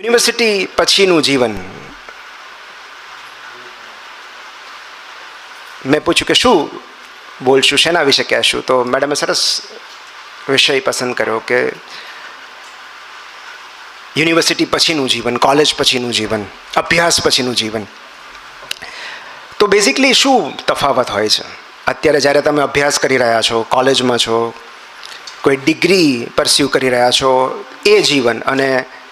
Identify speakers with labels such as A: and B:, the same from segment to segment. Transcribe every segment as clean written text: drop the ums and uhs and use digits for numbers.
A: University પછીનું જીવન. મેં પૂછ્યું કે શું બોલશું, શેના વિશે કહેશું, તો મેડમે સરસ વિષય પસંદ કર્યો કે યુનિવર્સિટી પછીનું જીવન, કોલેજ પછીનું જીવન, અભ્યાસ પછીનું જીવન. તો બેઝિકલી શું તફાવત હોય છે? અત્યારે જ્યારે તમે અભ્યાસ કરી રહ્યા છો, કોલેજમાં છો, કોઈ ડિગ્રી પરસ્યુ કરી રહ્યા છો, એ જીવન અને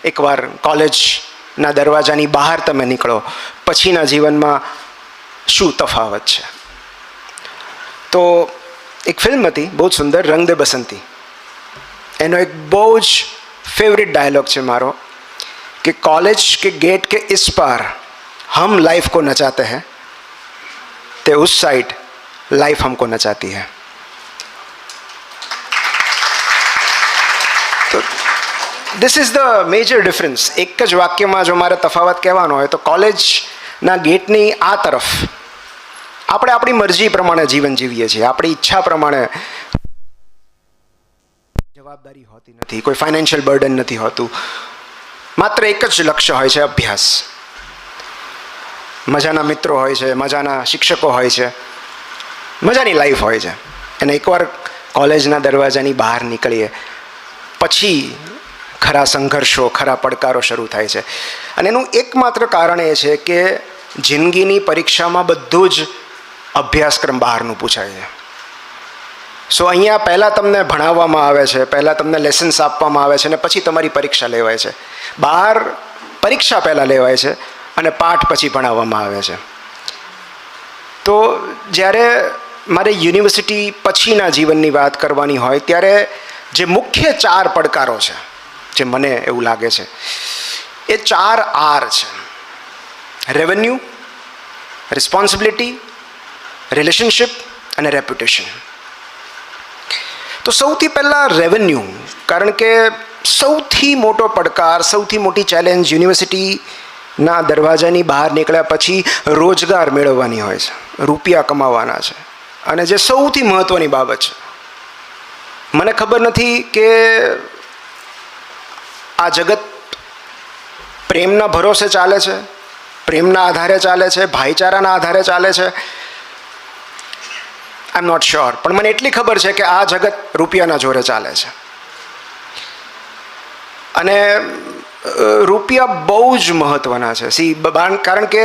A: એકવાર કોલેજના દરવાજાની બહાર તમે નીકળો પછીના જીવનમાં શું તફાવત છે? તો એક ફિલ્મ હતી બહુ જ સુંદર, રંગ દે બસંતી. એનો એક બહુ જ फेवरेट डायलॉग है मारो कि कॉलेज के गेट के इस पार हम लाइफ को नचाते हैं, ते उस साइड लाइफ हमको नचाती है. तो this is the major difference. एक ज वाक्य में जो मारे तफावत कहेवानो होय तो कॉलेजना गेटनी आ तरफ આપણે આપણી મરજી પ્રમાણે જીવન જીવીએ છીએ, આપણી ઈચ્છા પ્રમાણે. જવાબદારી હોતી નથી, કોઈ ફાઇનાન્શિયલ બર્ડન નથી હોતું, માત્ર એક જ લક્ષ્ય હોય છે, અભ્યાસ. મજાના મિત્રો હોય છે, મજાના શિક્ષકો હોય છે, મજાની લાઈફ હોય છે. અને એકવાર કોલેજના દરવાજાની બહાર નીકળીએ પછી ખરા સંઘર્ષો, ખરા પડકારો શરૂ થાય છે. અને એનું એકમાત્ર કારણ એ છે કે જિંદગીની પરીક્ષામાં બધું જ અભ્યાસક્રમ બહારનું પૂછાય છે. સો અહીંયા પહેલાં તમને ભણાવવામાં આવે છે, પહેલાં તમને લેસન્સ આપવામાં આવે છે અને પછી તમારી પરીક્ષા લેવાય છે. બહાર પરીક્ષા પહેલાં લેવાય છે અને પાઠ પછી ભણાવવામાં આવે છે. તો જ્યારે મારે યુનિવર્સિટી પછીના જીવનની વાત કરવાની હોય ત્યારે જે મુખ્ય 4 પડકારો છે, જે મને એવું લાગે છે, એ 4 R છે: રેવન્યુ, રિસ્પોન્સિબિલિટી, રિલેશનશિપ અને રેપ્યુટેશન. તો સૌથી પહેલાં રેવન્યુ, કારણ કે સૌથી મોટો પડકાર, સૌથી મોટી ચેલેન્જ યુનિવર્સિટીના દરવાજાની બહાર નીકળ્યા પછી રોજગાર મેળવવાની હોય છે, રૂપિયા કમાવાના છે. અને જે સૌથી મહત્ત્વની બાબત છે, મને ખબર નથી કે આ જગત પ્રેમના ભરોસે ચાલે છે, પ્રેમના આધારે ચાલે છે, ભાઈચારાના આધારે ચાલે છે. આઈ એમ નોટ શ્યોર, પણ મને એટલી ખબર છે કે આ જગત રૂપિયાના જોરે ચાલે છે. અને રૂપિયા બહુ જ મહત્ત્વના છે. કારણ કે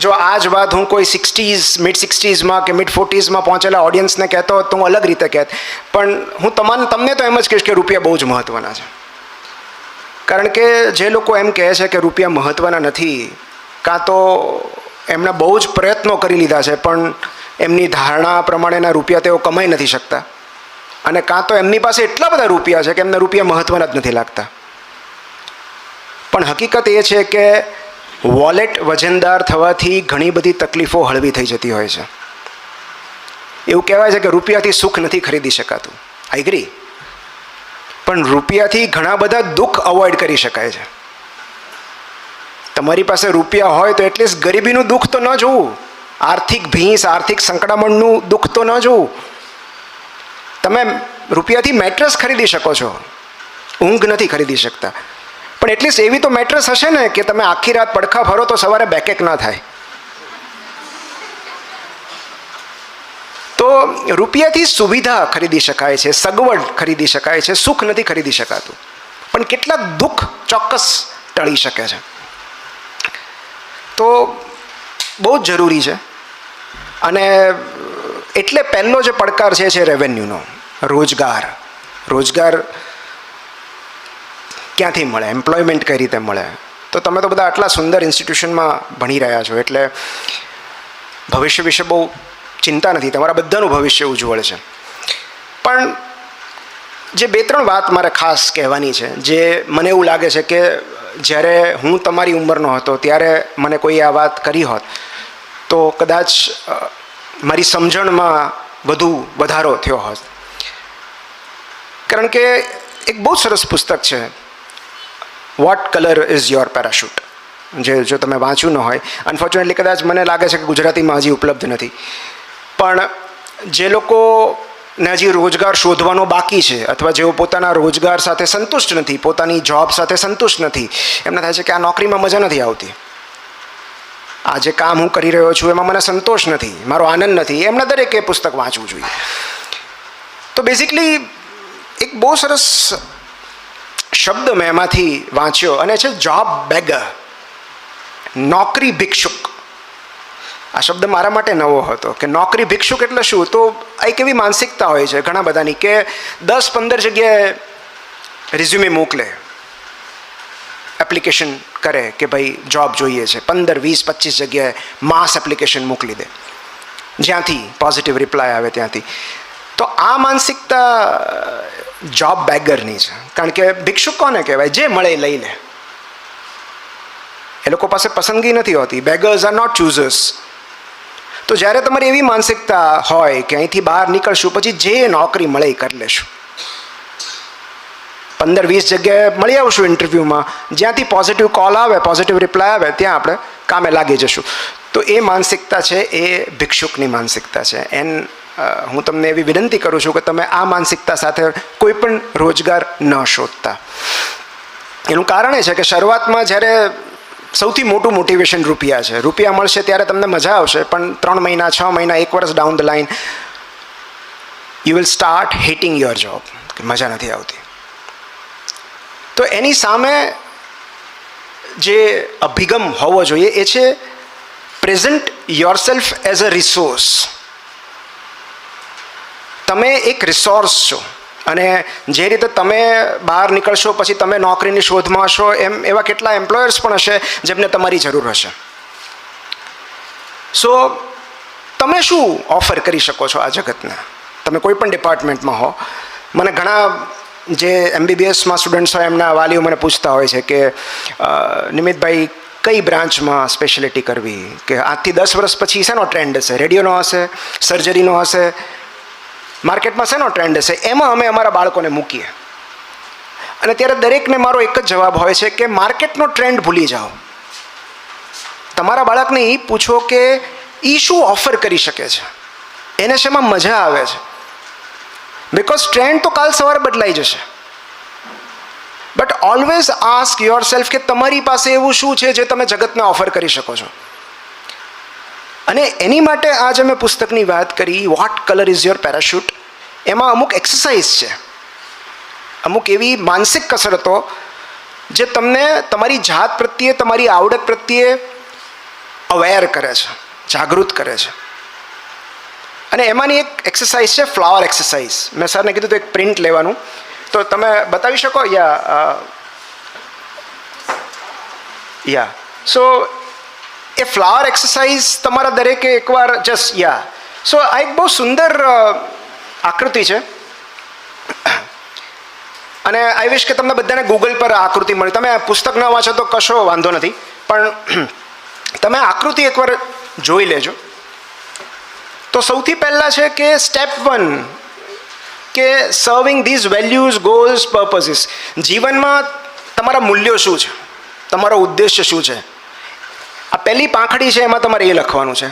A: જો આ જ વાત હું કોઈ 60s, મિડ 60sમાં કે મિડ 40sમાં પહોંચેલા ઓડિયન્સને કહેતો હોત તો હું અલગ રીતે કહેત, પણ હું તમને તો એમ જ કહીશ કે રૂપિયા બહુ જ મહત્ત્વના છે. કારણ કે જે લોકો એમ કહે છે કે રૂપિયા મહત્ત્વના નથી, કાં તો એમણે બહુ જ પ્રયત્નો કરી લીધા છે પણ એમની ધારણા પ્રમાણેના રૂપિયા તેઓ કમાઈ નથી શકતા, અને કાં તો એમની પાસે એટલા બધા રૂપિયા છે કે એમને રૂપિયા મહત્ત્વના જ નથી લાગતા. પણ હકીકત એ છે કે વોલેટ વજનદાર થવાથી ઘણી બધી તકલીફો હળવી થઈ જતી હોય છે. એવું કહેવાય છે કે રૂપિયાથી સુખ નથી ખરીદી શકાતું. I agree. પણ રૂપિયાથી ઘણા બધા દુઃખ અવોઇડ કરી શકાય છે. તમારી પાસે રૂપિયા હોય તો એટલીસ્ટ ગરીબીનું દુઃખ તો ન જોવું, આર્થિક ભીંસ, આર્થિક સંકળામણનું દુઃખ તો ન જોવું. તમે રૂપિયાથી મેટ્રેસ ખરીદી શકો છો, ઊંઘ નથી ખરીદી શકતા, પણ એટલીસ્ટ એવી તો મેટ્રેસ હશે ને કે તમે આખી રાત પડખા ફરો તો સવારે બેકેક ના થાય. તો રૂપિયાથી સુવિધા ખરીદી શકાય છે, સગવડ ખરીદી શકાય છે, સુખ નથી ખરીદી શકાતું. પણ કેટલાક દુઃખ ચોક્કસ ટળી શકે છે. તો બહુ જ જરૂરી છે. અને એટલે પહેલો જે પડકાર છે રેવન્યુનો, રોજગાર. રોજગાર ક્યાંથી મળે, એમ્પ્લોયમેન્ટ કઈ રીતે મળે? તો તમે તો બધા આટલા સુંદર ઇન્સ્ટિટ્યુશનમાં ભણી રહ્યા છો એટલે ભવિષ્ય વિશે બહુ ચિંતા નથી, તમારા બધાનું ભવિષ્ય ઉજ્જવળ છે. પણ જે 2-3 વાત મારે ખાસ કહેવાની છે, જે મને એવું લાગે છે કે જ્યારે હું તમારી ઉંમરનો હતો ત્યારે મને કોઈ આ વાત કરી હોત તો કદાચ મારી સમજણમાં વધુ વધારો થયો હોત. કારણ કે એક બહુ સરસ પુસ્તક છે, what colour is your parachute, જે જો તમે વાંચ્યું ન હોય, અનફોર્ચ્યુનેટલી કદાચ મને લાગે છે કે ગુજરાતીમાં હજી ઉપલબ્ધ નથી. પણ જે લોકો ને હજી રોજગાર શોધવાનો બાકી છે, અથવા જેઓ પોતાના રોજગાર સાથે સંતુષ્ટ નથી, પોતાની જોબ સાથે સંતુષ્ટ નથી, એમને થાય છે કે આ નોકરીમાં મજા નથી આવતી, આ જે કામ હું કરી રહ્યો છું એમાં મને સંતોષ નથી, મારો આનંદ નથી, એમને દરેકે પુસ્તક વાંચવું જોઈએ. તો બેઝિકલી એક બહુ સરસ શબ્દ મેં એમાંથી વાંચ્યો અને છે જોબ બેગર, નોકરી ભિક્ષુક. આ શબ્દ મારા માટે નવો હતો કે નોકરી ભિક્ષુક એટલે શું. તો એક એવી માનસિકતા હોય છે ઘણા બધાની કે 10-15 જગ્યાએ રિઝ્યુમે મોકલે, એપ્લિકેશન કરે કે ભાઈ જોબ જોઈએ છે, 15-20-25 જગ્યાએ માસ એપ્લિકેશન મોકલી દે, જ્યાંથી પોઝિટિવ રિપ્લાય આવે ત્યાંથી. તો આ માનસિકતા જોબ બેગરની છે. કારણ કે ભિક્ષુક કોને કહેવાય? જે મળે લઈ લે. એ લોકો પાસે પસંદગી નથી હોતી. બેગર્સ આર નોટ ચૂઝર્સ. તો જ્યારે તમારી એવી માનસિકતા હોય કે અહીંથી બહાર નીકળશું પછી જે નોકરી મળે એ કરી લેશું, 15-20 જગ્યાએ મળી આવશું ઇન્ટરવ્યૂમાં, જ્યાંથી પોઝિટિવ કોલ આવે, પોઝિટિવ રિપ્લાય આવે ત્યાં આપણે કામે લાગી જશું. તો એ માનસિકતા છે એ ભિક્ષુકની માનસિકતા છે. હું તમને એવી વિનંતી કરું છું કે તમે આ માનસિકતા સાથે કોઈ પણ રોજગાર ન શોધતા. એનું કારણ એ છે કે શરૂઆતમાં જ્યારે સૌથી મોટું મોટિવેશન રૂપિયા છે. રૂપિયા મળશે ત્યારે તમને મજા આવશે, પણ 3 મહિના, 6 મહિના, 1 વર્ષ down the line you will start hating your job, કે મજા નથી આવતી. તો એની સામે જે અભિગમ હોવો જોઈએ એ છે present yourself as a resource. તમે એક રિસોર્સ છો અને જે રીતે તમે બહાર નીકળશો પછી તમે નોકરીની શોધમાં હશો, એમ એવા કેટલા એમ્પ્લોયર્સ પણ હશે જેમને તમારી જરૂર હશે. સો તમે શું ઓફર કરી શકો છો આ જગતને? તમે કોઈ પણ ડિપાર્ટમેન્ટમાં હો. મને ઘણા જે MBBSમાં સ્ટુડન્ટ્સ હોય એમના વાલીઓ મને પૂછતા હોય છે કે નિમિતભાઈ કઈ બ્રાન્ચમાં સ્પેશિયાલિટી કરવી, કે આજથી 10 વર્ષ પછી શેનો ટ્રેન્ડ હશે? રેડિયોનો હશે, સર્જરીનો હશે, માર્કેટમાં શેનો ટ્રેન્ડ હશે? એમાં અમે અમારા બાળકોને મૂકીએ. અને ત્યારે દરેકને મારો એક જ જવાબ હોય છે કે માર્કેટનો ટ્રેન્ડ ભૂલી જાઓ. તમારા બાળકને એ પૂછો કે એ શું ઓફર કરી શકે છે, એને શેમાં મજા આવે છે. બિકોઝ ટ્રેન્ડ તો કાલ સવારે બદલાઈ જશે. But always ask your self કે તમારી પાસે એવું શું છે જે તમે જગતને ઓફર કરી શકો છો. અને એની માટે આજે મેં પુસ્તકની વાત કરી, what colour is your parachute. એમાં અમુક એક્સરસાઇઝ છે, અમુક એવી માનસિક કસરતો જે તમને તમારી જાત પ્રત્યે, તમારી આવડત પ્રત્યે અવેર કરે છે, જાગૃત કરે છે. અને એમાંની એક એક્સરસાઇઝ છે ફ્લાવર એક્સરસાઇઝ. મેં સરને કીધું તો એક પ્રિન્ટ લેવાનું, તો તમે બતાવી શકો? યા સો એ ફ્લાવર એક્સરસાઇઝ તમારા દરેકે એકવાર જસ્ટ સો આ એક બહુ સુંદર આકૃતિ છે અને આઈ વિશ કે તમને બધાને ગૂગલ પર આકૃતિ મળી. તમે પુસ્તક ન વાંચો તો કશો વાંધો નથી, પણ તમે આકૃતિ એકવાર જોઈ લેજો. તો સૌથી પહેલાં છે કે સ્ટેપ 1 કે સર્વિંગ ધીઝ વેલ્યુઝ, ગોલ્સ, પર્પસીસ. જીવનમાં તમારા મૂલ્યો શું છે, તમારો ઉદ્દેશ્ય શું છે. આ પહેલી પાંખડી છે એમાં તમારે એ લખવાનું છે,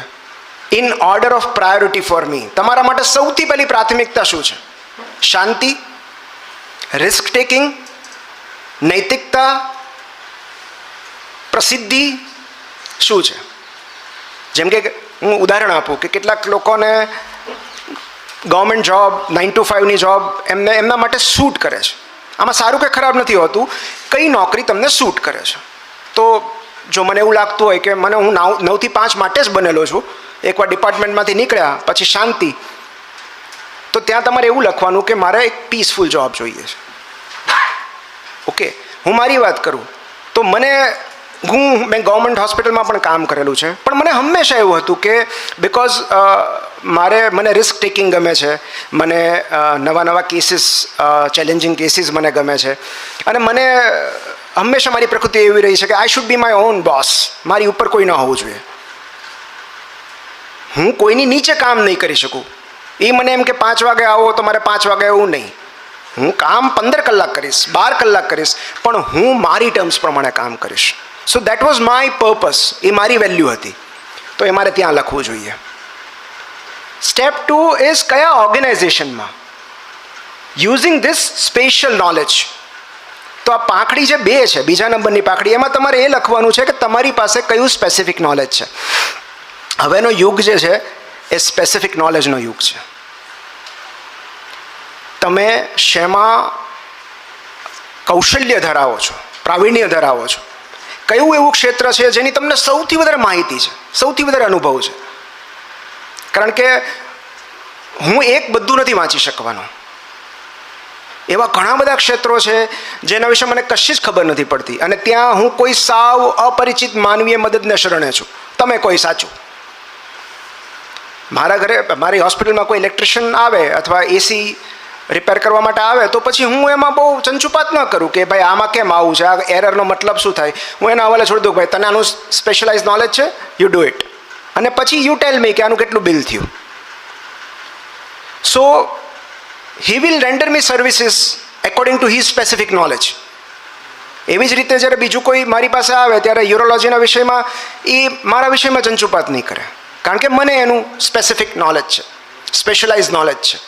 A: in order of priority for me. તમારા માટે સૌથી પહેલી પ્રાથમિકતા શું છે? શાંતિ, રિસ્ક ટેકિંગ, નૈતિકતા, પ્રસિદ્ધિ શું છે? જેમ કે હું ઉદાહરણ આપું કે કેટલાક લોકોને ગવર્મેન્ટ જોબ, 9 to 5ની જોબ એમના માટે સૂટ કરે છે. આમાં સારું કે ખરાબ નથી હોતું, કઈ નોકરી તમને સૂટ કરે છે. તો જો મને એવું લાગતું હોય કે હું 9 થી 5 માટે જ બનેલો છું, એકવાર ડિપાર્ટમેન્ટમાંથી નીકળ્યા પછી શાંતિ, તો ત્યાં તમારે એવું લખવાનું કે મારે એક પીસફુલ જોબ જોઈએ છે. ઓકે, હું મારી વાત કરું તો મેં ગવર્મેન્ટ હોસ્પિટલમાં પણ કામ કરેલું છે, પણ મને હંમેશા એવું હતું કે બિકોઝ મને રિસ્ક ટેકિંગ ગમે છે, મને નવા કેસીસ, ચેલેન્જિંગ કેસીસ મને ગમે છે, અને મને હંમેશા મારી પ્રકૃતિ એવી રહી છે કે I should be my own boss. મારી ઉપર કોઈ ન હોવું જોઈએ, હું કોઈની નીચે કામ નહીં કરી શકું. એ મને એમ કે 5 વાગે આવો તો મારે 5 વાગે એવું નહીં. હું કામ 15 કલાક કરીશ, 12 કલાક કરીશ, પણ હું મારી ટર્મ્સ પ્રમાણે કામ કરીશ. So that was my purpose. એ મારી વેલ્યુ હતી, તો એ મારે ત્યાં લખવું જોઈએ. સ્ટેપ 2 ઇઝ કયા ઓર્ગેનાઇઝેશનમાં યુઝિંગ ધીસ સ્પેશિયલ નોલેજ. તો આ પાંખડી જે 2 છે, બીજા નંબરની પાંખડી, એમાં તમારે એ લખવાનું છે કે તમારી પાસે કયું સ્પેસિફિક નોલેજ છે. હવેનો યુગ જે છે એ સ્પેસિફિક નોલેજનો યુગ છે. તમે શેમાં કૌશલ્ય ધરાવો છો, પ્રાવીણ્ય ધરાવો છો, કયું એવું ક્ષેત્ર છે જેની તમને સૌથી વધારે માહિતી છે, સૌથી વધારે અનુભવ છે. કારણ કે હું બધું નથી વાંચી શકવાનો. એવા ઘણા બધા ક્ષેત્રો છે જેના વિશે મને કશી જ ખબર નથી પડતી, અને ત્યાં હું કોઈ સાવ અપરિચિત માનવીય મદદને શરણે છું. તમે કોઈ સાચું. મારા ઘરે, મારી હોસ્પિટલમાં કોઈ ઇલેક્ટ્રિશિયન આવે અથવા એસી રિપેર કરવા માટે આવે તો પછી હું એમાં બહુ ચંચુપાત ન કરું કે ભાઈ આમાં કેમ આવું છે, આ એરરનો મતલબ શું થાય. હું એના હવાલે છોડી દઉં, ભાઈ તને આનું સ્પેશિયલાઇઝ નોલેજ છે, યુ ડુ ઇટ. અને પછી યુ ટેલ મી કે આનું કેટલું બિલ થયું. So he will render me services according to his specific knowledge. એવી જ રીતે જ્યારે બીજું કોઈ મારી પાસે આવે ત્યારે યુરોલોજીના વિષયમાં એ મારા વિષયમાં ચંચુપાત નહીં કરે, કારણ કે મને એનું સ્પેસિફિક નોલેજ છે, સ્પેશિયલાઇઝ નોલેજ છે.